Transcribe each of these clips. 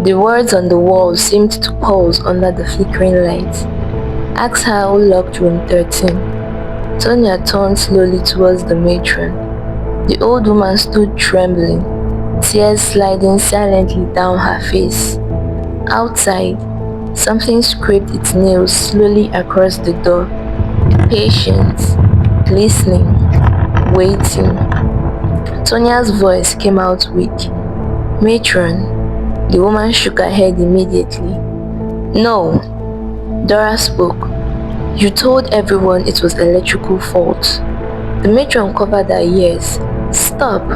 The words on the wall seemed to pulse under the flickering light. Ask her who locked room 13. Tonya turned slowly towards the matron. The old woman stood trembling, tears sliding silently down her face. Outside, something scraped its nails slowly across the door. Patient, listening, waiting. Tonya's voice came out weak. Matron. The woman shook her head immediately. No, Dora spoke. You told everyone it was electrical fault. The matron covered her ears. Stop!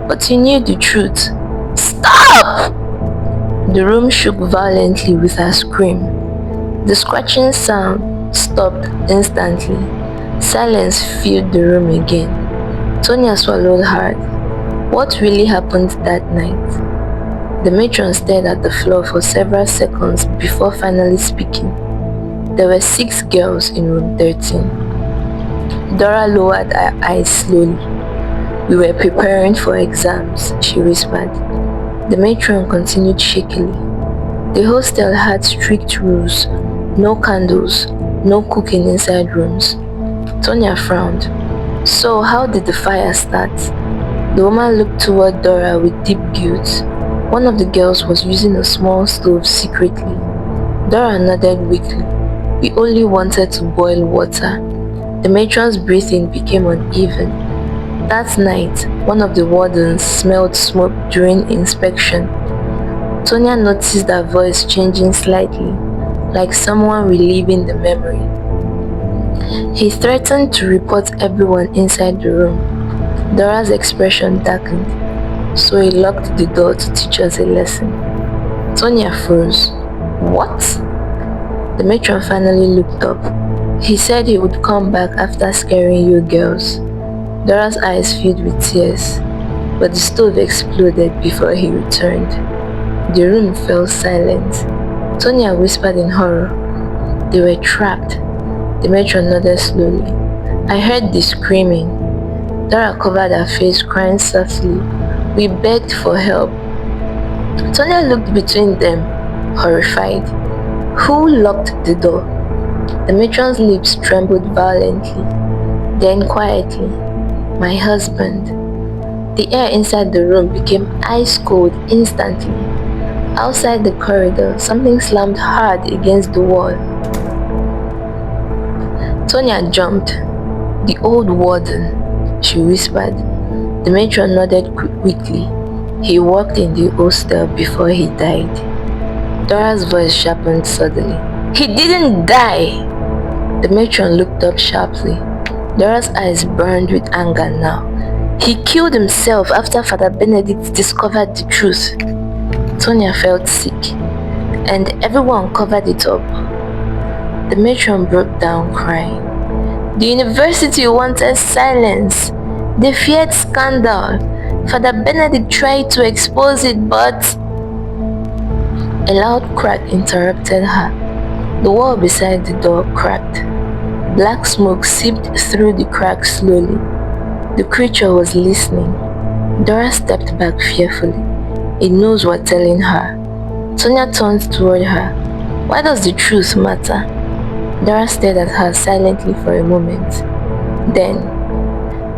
But you knew the truth. Stop! The room shook violently with her scream. The scratching sound stopped instantly. Silence filled the room again. Tonya swallowed hard. What really happened that night? The matron stared at the floor for several seconds before finally speaking. There were 6 girls in room 13. Dora lowered her eyes slowly. We were preparing for exams, she whispered. The matron continued shakily. The hostel had strict rules. No candles, no cooking inside rooms. Tonya frowned. So how did the fire start? The woman looked toward Dora with deep guilt. One of the girls was using a small stove secretly. Dora nodded weakly. We only wanted to boil water. The matron's breathing became uneven. That night, one of the wardens smelled smoke during inspection. Tonya noticed her voice changing slightly, like someone reliving the memory. He threatened to report everyone inside the room. Dora's expression darkened, so he locked the door to teach us a lesson. Tonya froze. What? The matron finally looked up. He said he would come back after scaring you girls. Dora's eyes filled with tears, but the stove exploded before he returned. The room fell silent. Tonya whispered in horror. They were trapped. The matron nodded slowly. I heard the screaming. Dora covered her face, crying softly. We begged for help. Tonya looked between them, horrified. Who locked the door? The matron's lips trembled violently. Then quietly, my husband. The air inside the room became ice cold instantly. Outside the corridor, something slammed hard against the wall. Tonya jumped. The old warden, she whispered. The matron nodded quickly. He worked in the hostel before he died. Dora's voice sharpened suddenly. He didn't die! The matron looked up sharply. Dora's eyes burned with anger now. He killed himself after Father Benedict discovered the truth. Tonya felt sick, and everyone covered it up. The matron broke down crying. The university wanted silence. They feared scandal. Father Benedict tried to expose it, but... A loud crack interrupted her. The wall beside the door cracked. Black smoke seeped through the crack slowly. The creature was listening. Dora stepped back fearfully. Its nose was telling her. Tonya turned toward her. Why does the truth matter? Dora stared at her silently for a moment. Then,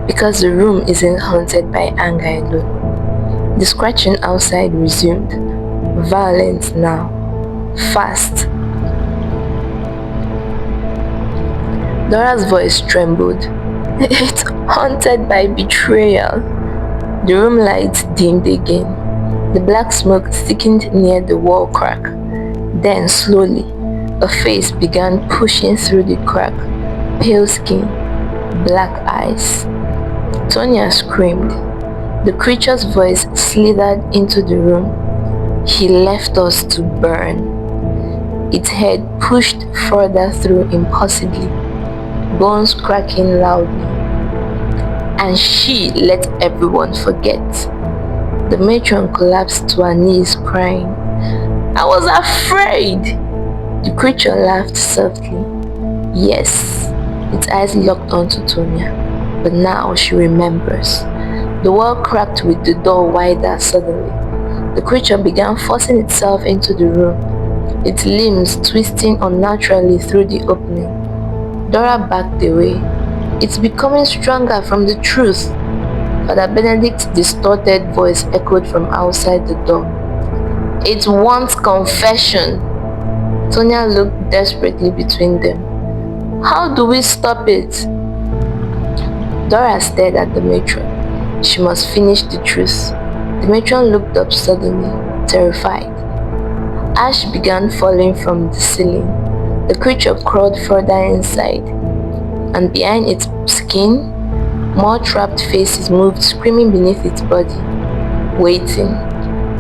because the room isn't haunted by anger alone. The scratching outside resumed. Violent now. Fast. Dora's voice trembled. It's haunted by betrayal. The room lights dimmed again. The black smoke thickened near the wall crack. Then slowly, a face began pushing through the crack. Pale skin, black eyes. Tonya screamed. The creature's voice slithered into the room. He left us to burn. Its head pushed further through impossibly, bones cracking loudly. And she let everyone forget. The matron collapsed to her knees crying. I was afraid! The creature laughed softly. Yes, its eyes locked onto Tonya, but now she remembers. The wall cracked with the door wider suddenly. The creature began forcing itself into the room, its limbs twisting unnaturally through the opening. Dora backed away. "It's becoming stronger from the truth." Father Benedict's distorted voice echoed from outside the door. "It wants confession." Tonya looked desperately between them. "How do we stop it?" Dora stared at the matron. She must finish the truth. The matron looked up suddenly, terrified. Ash began falling from the ceiling. The creature crawled further inside, and behind its skin, more trapped faces moved, screaming beneath its body. Waiting.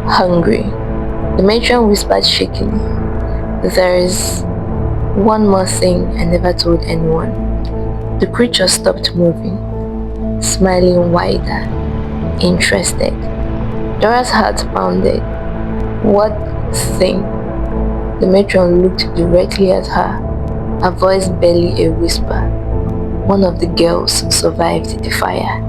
Hungry. The matron whispered shakily, "There's one more thing I never told anyone." The creature stopped moving, smiling wider, interested. Dora's heart pounded. "What thing?" The matron looked directly at her, her voice barely a whisper. "One of the girls survived the fire."